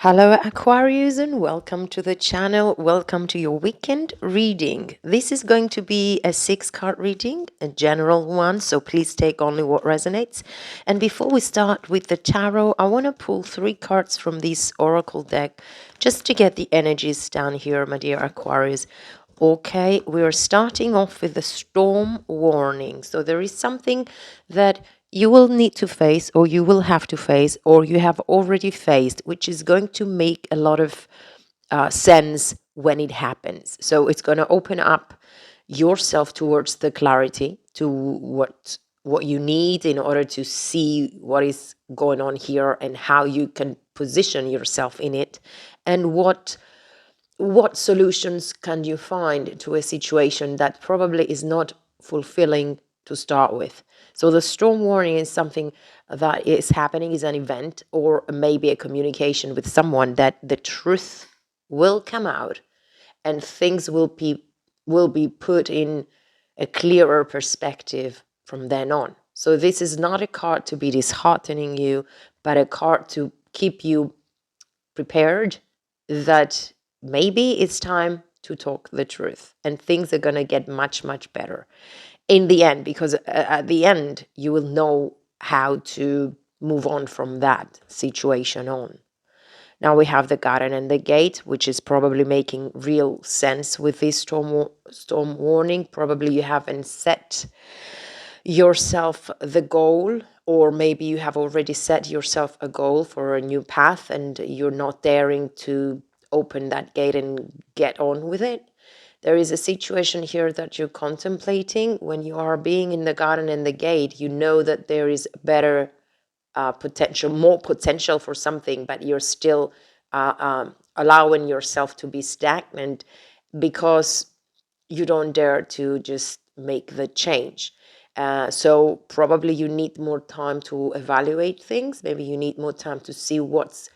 Hello Aquarius and welcome to the channel. Welcome to your weekend reading. This is going to be a 6-card reading, a general one, so please take only what resonates. And before we start with the tarot, I want to pull 3 cards from this oracle deck just to get the energies down here, my dear Aquarius. Okay, we're starting off with the storm warning. So there is something that you will need to face, or you will have to face, or you have already faced, which is going to make a lot of sense when it happens. So it's going to open up yourself towards the clarity to what you need in order to see what is going on here and how you can position yourself in it, and what solutions can you find to a situation that probably is not fulfilling to start with. So the storm warning is something that is happening, is an event, or maybe a communication with someone that the truth will come out and things will be put in a clearer perspective from then on. So this is not a card to be disheartening you, but a card to keep you prepared that maybe it's time to talk the truth and things are going to get much, much better in the end, because at the end you will know how to move on from that situation on. Now we have the garden and the gate, which is probably making real sense with this storm warning. Probably you haven't set yourself the goal, or maybe you have already set yourself a goal for a new path and you're not daring to open that gate and get on with it. There is a situation here that you're contemplating. When you are being in the garden and the gate, you know that there is better potential, more potential for something, but you're still allowing yourself to be stagnant because you don't dare to just make the change. So probably you need more time to evaluate things. Maybe you need more time to see what's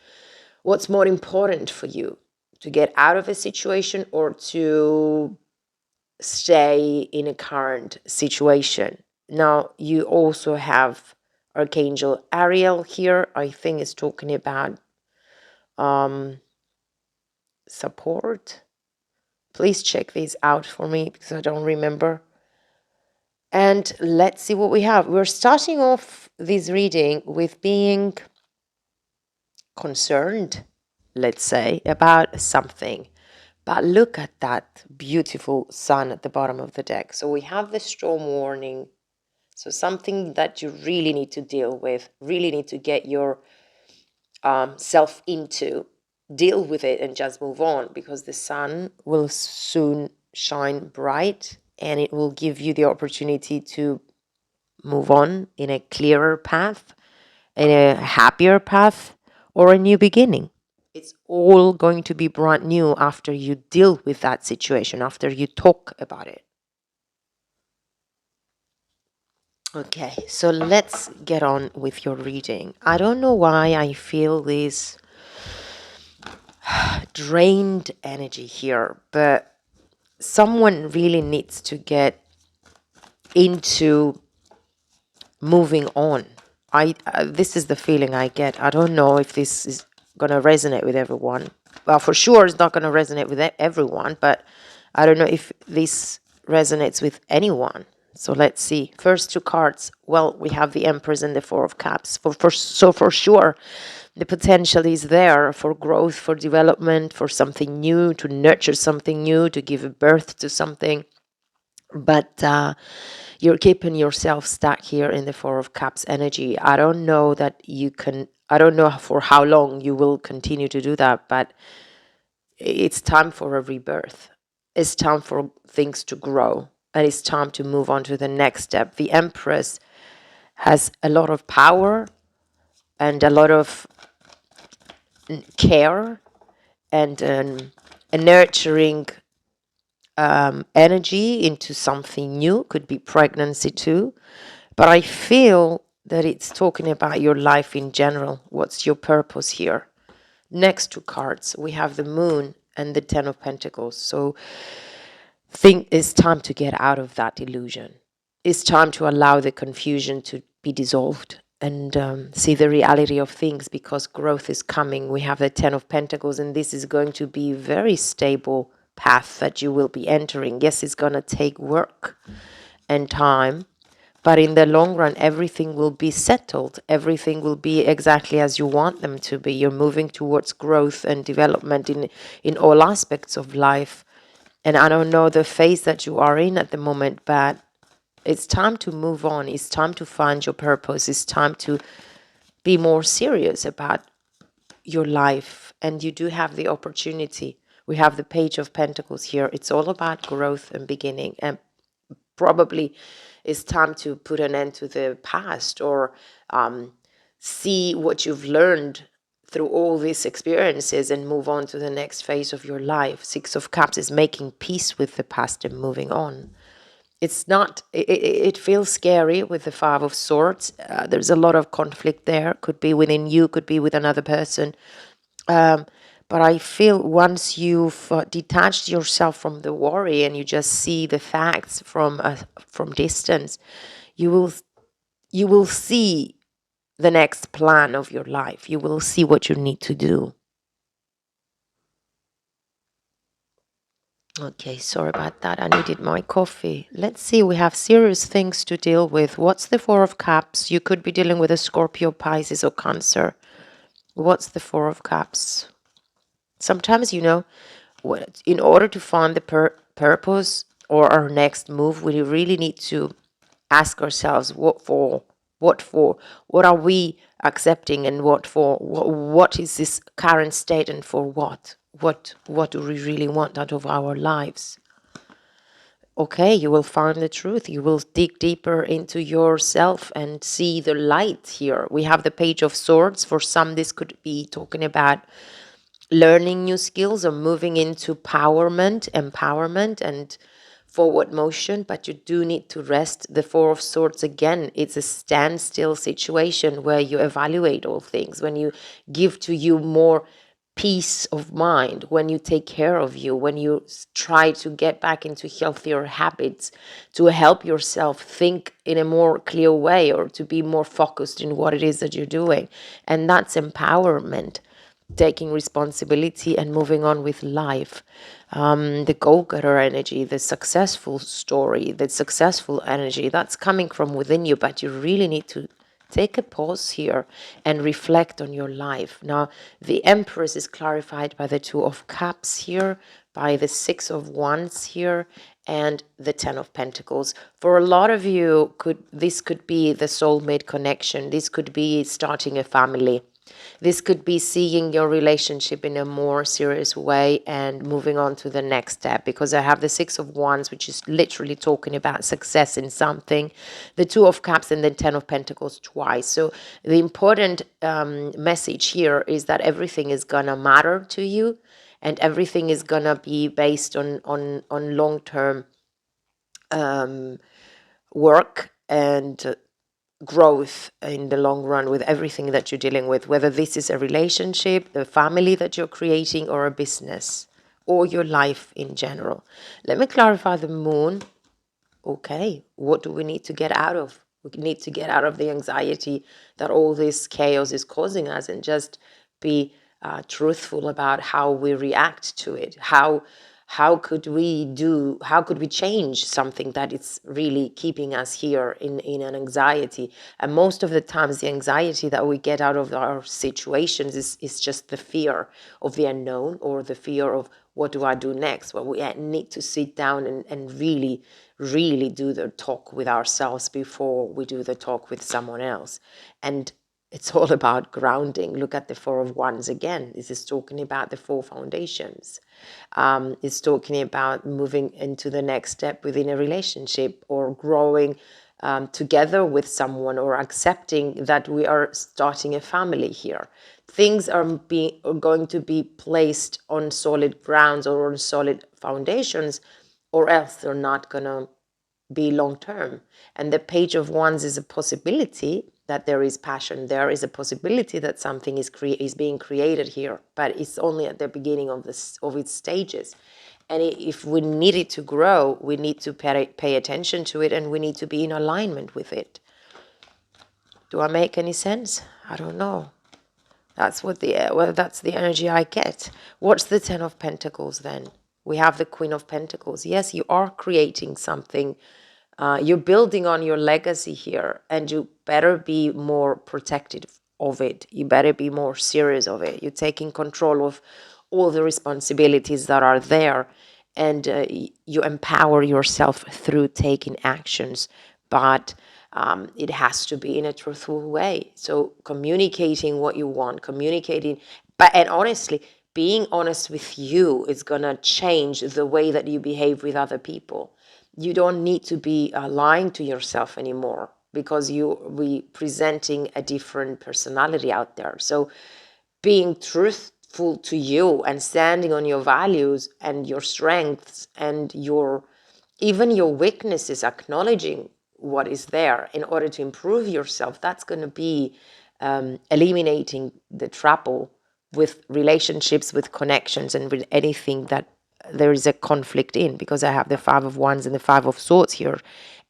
more important for you, to get out of a situation or to stay in a current situation. Now you also have Archangel Ariel here. I think is talking about support. Please check these out for me because I don't remember. And let's see what we have. We're starting off this reading with being concerned, let's say, about something. But look at that beautiful sun at the bottom of the deck. So we have the storm warning. So something that you really need to deal with, really need to get your self into, deal with it and just move on, because the sun will soon shine bright and it will give you the opportunity to move on in a clearer path, in a happier path, or a new beginning. It's all going to be brand new after you deal with that situation, after you talk about it. Okay, so let's get on with your reading. I don't know why I feel this drained energy here, but someone really needs to get into moving on. This is the feeling I get. I don't know if this is going to resonate with everyone. Well, for sure it's not going to resonate with everyone, but I don't know if this resonates with anyone. So let's see. First 2 cards. Well, we have the Empress and the 4 of Cups. So for sure, the potential is there for growth, for development, for something new, to nurture something new, to give birth to something. But you're keeping yourself stuck here in the 4 of Cups energy. I don't know that you can, I don't know for how long you will continue to do that, but it's time for a rebirth. It's time for things to grow, and it's time to move on to the next step. The Empress has a lot of power and a lot of care and a nurturing energy into something new. Could be pregnancy too, but I feel that it's talking about your life in general. What's your purpose here? Next 2 cards, we have the Moon and the 10 of Pentacles. So think it's time to get out of that illusion. It's time to allow the confusion to be dissolved see the reality of things, because growth is coming. We have the 10 of Pentacles, and this is going to be a very stable path that you will be entering. Yes, it's going to take work and time, but in the long run, everything will be settled. Everything will be exactly as you want them to be. You're moving towards growth and development in all aspects of life. And I don't know the phase that you are in at the moment, but it's time to move on. It's time to find your purpose. It's time to be more serious about your life. And you do have the opportunity. We have the Page of Pentacles here. It's all about growth and beginning. And probably it's time to put an end to the past, or see what you've learned through all these experiences and move on to the next phase of your life. Six of Cups is making peace with the past and moving on. It's not, it feels scary with the Five of Swords. There's a lot of conflict there. Could be within you, could be with another person. But I feel once you've detached yourself from the worry and you just see the facts from distance, you will see the next plan of your life. You will see what you need to do. Okay, sorry about that. I needed my coffee. Let's see, we have serious things to deal with. What's the Four of Cups? You could be dealing with a Scorpio, Pisces, or Cancer. What's the Four of Cups? Sometimes, in order to find the purpose or our next move, we really need to ask ourselves, what for? What for? What are we accepting, and what for? What is this current state, and for what? What do we really want out of our lives? Okay, you will find the truth. You will dig deeper into yourself and see the light here. We have the Page of Swords. For some, this could be talking about learning new skills or moving into empowerment and forward motion, but you do need to rest. The Four of Swords, again, it's a standstill situation where you evaluate all things, when you give to you more peace of mind, when you take care of you, when you try to get back into healthier habits, to help yourself think in a more clear way, or to be more focused in what it is that you're doing. And that's empowerment, taking responsibility and moving on with life. The go-getter energy, the successful story, the successful energy, that's coming from within you, but you really need to take a pause here and reflect on your life. Now, the Empress is clarified by the Two of Cups here, by the Six of Wands here, and the Ten of Pentacles. For a lot of you, this could be the soulmate connection. This could be starting a family. This could be seeing your relationship in a more serious way and moving on to the next step, because I have the Six of Wands, which is literally talking about success in something, the Two of Cups, and the Ten of Pentacles twice. So the important message here is that everything is gonna matter to you, and everything is gonna be based on long-term work and growth in the long run with everything that you're dealing with, whether this is a relationship, a family that you're creating, or a business, or your life in general. Let me clarify the Moon. Okay, what do we need to get out of? We need to get out of the anxiety that all this chaos is causing us, and just be truthful about how we react to it. How could we change something that is really keeping us here in an anxiety? And most of the times, the anxiety that we get out of our situations is just the fear of the unknown, or the fear of, what do I do next? Well, we need to sit down and really do the talk with ourselves before we do the talk with someone else. And it's all about grounding. Look at the Four of Wands again. This is talking about the four foundations. It's talking about moving into the next step within a relationship, or growing together with someone, or accepting that we are starting a family here. Things are going to be placed on solid grounds or on solid foundations, or else they're not going to be long term. And the Page of Wands is a possibility that there is passion. There is a possibility that something is being created here, but it's only at the beginning of its stages. And if we need it to grow, we need to pay attention to it, and we need to be in alignment with it. Do I make any sense? I don't know. That's what that's the energy I get. What's the Ten of Pentacles then? We have the Queen of Pentacles. Yes, you are creating something. You're building on your legacy here, and you better be more protective of it. You better be more serious of it. You're taking control of all the responsibilities that are there, and you empower yourself through taking actions. But it has to be in a truthful way. So communicating what you want, communicating, and honestly, being honest with you is gonna change the way that you behave with other people. You don't need to be lying to yourself anymore, because we presenting a different personality out there. So being truthful to you and standing on your values and your strengths and even your weaknesses, acknowledging what is there in order to improve yourself, that's going to be eliminating the trouble with relationships, with connections, and with anything that there is a conflict in, because I have the Five of Wands and the Five of Swords here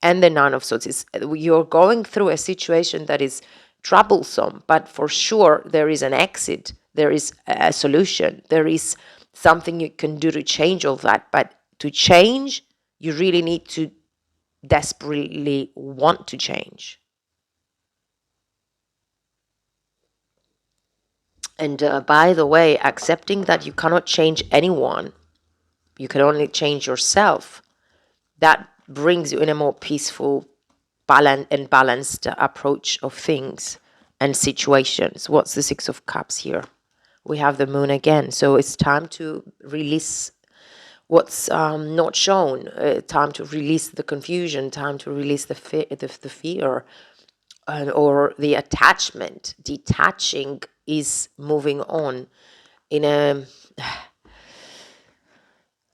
and the Nine of Swords. You're going through a situation that is troublesome, but for sure there is an exit, there is a solution, there is something you can do to change all that. But to change, you really need to desperately want to change. And by the way, accepting that you cannot change anyone, you can only change yourself, that brings you in a more peaceful and balanced approach of things and situations. What's the Six of Cups here? We have the Moon again. So it's time to release what's not shown, time to release the confusion, time to release the fear or the attachment. Detaching is moving on in a...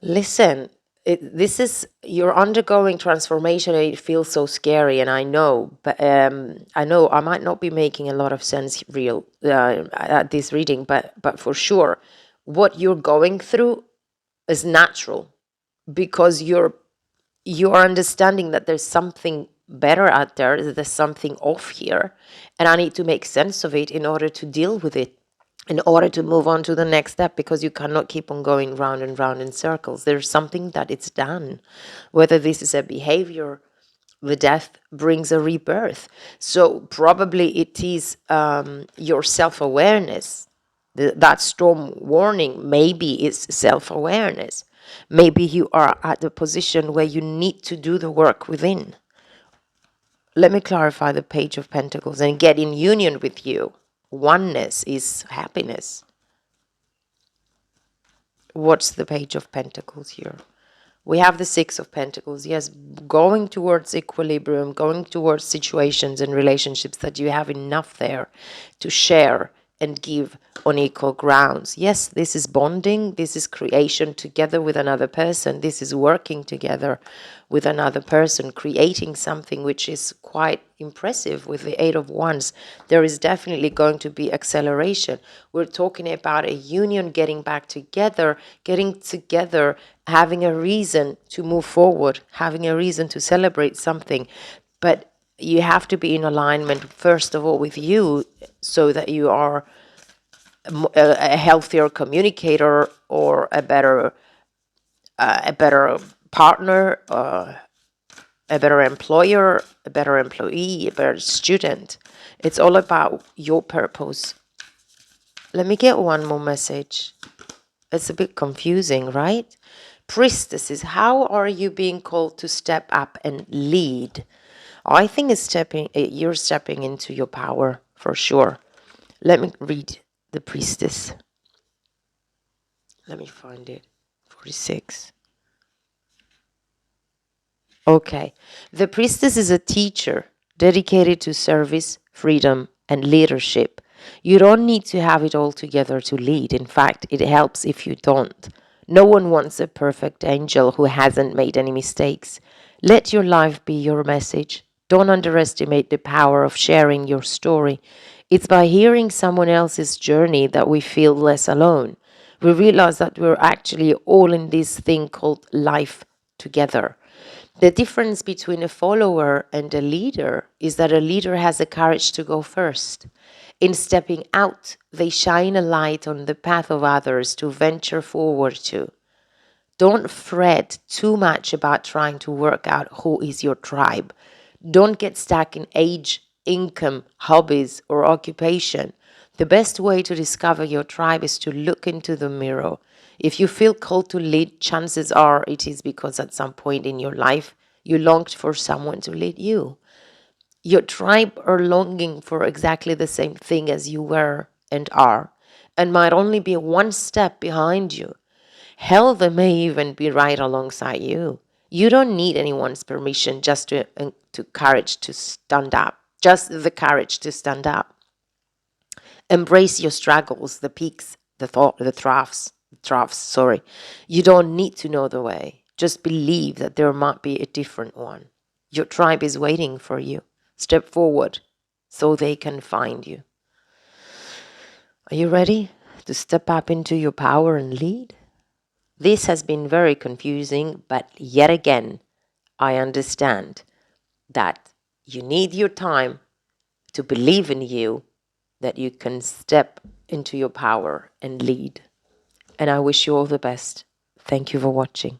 Listen, this is, you're undergoing transformation, and it feels so scary, and I know, but I know I might not be making a lot of sense at this reading, but for sure, what you're going through is natural, because you're understanding that there's something better out there, that there's something off here, and I need to make sense of it in order to deal with it, in order to move on to the next step, because you cannot keep on going round and round in circles. There's something that it's done, whether this is a behavior, the death brings a rebirth. So probably it is your self-awareness. That storm warning maybe is self-awareness. Maybe you are at the position where you need to do the work within. Let me clarify the Page of Pentacles and get in union with you. Oneness is happiness. What's the Page of Pentacles here? We have the Six of Pentacles. Yes, going towards equilibrium, going towards situations and relationships that you have enough there to share and give on equal grounds. Yes, this is bonding. This is creation together with another person. This is working together with another person, creating something which is quite impressive with the Eight of Wands. There is definitely going to be acceleration. We're talking about a union, getting back together, having a reason to move forward, having a reason to celebrate something. But you have to be in alignment, first of all, with you, so that you are a healthier communicator, or a better partner, a better employer, a better employee, a better student. It's all about your purpose. Let me get one more message. It's a bit confusing, right? Priestesses, how are you being called to step up and lead? I think you're stepping into your power for sure. Let me read the Priestess. Let me find it. 46. Okay. The Priestess is a teacher dedicated to service, freedom, and leadership. You don't need to have it all together to lead. In fact, it helps if you don't. No one wants a perfect angel who hasn't made any mistakes. Let your life be your message. Don't underestimate the power of sharing your story. It's by hearing someone else's journey that we feel less alone. We realize that we're actually all in this thing called life together. The difference between a follower and a leader is that a leader has the courage to go first. In stepping out, they shine a light on the path of others to venture forward to. Don't fret too much about trying to work out who is your tribe. Don't get stuck in age, income, hobbies, or occupation. The best way to discover your tribe is to look into the mirror. If you feel called to lead, chances are it is because at some point in your life you longed for someone to lead you. Your tribe are longing for exactly the same thing as you were and are, and might only be one step behind you. Hell, they may even be right alongside you. You don't need anyone's permission just to courage to stand up. Just the courage to stand up. Embrace your struggles, the peaks, the troughs. Sorry, you don't need to know the way. Just believe that there might be a different one. Your tribe is waiting for you. Step forward, so they can find you. Are you ready to step up into your power and lead? This has been very confusing, but yet again, I understand that you need your time to believe in you, that you can step into your power and lead. And I wish you all the best. Thank you for watching.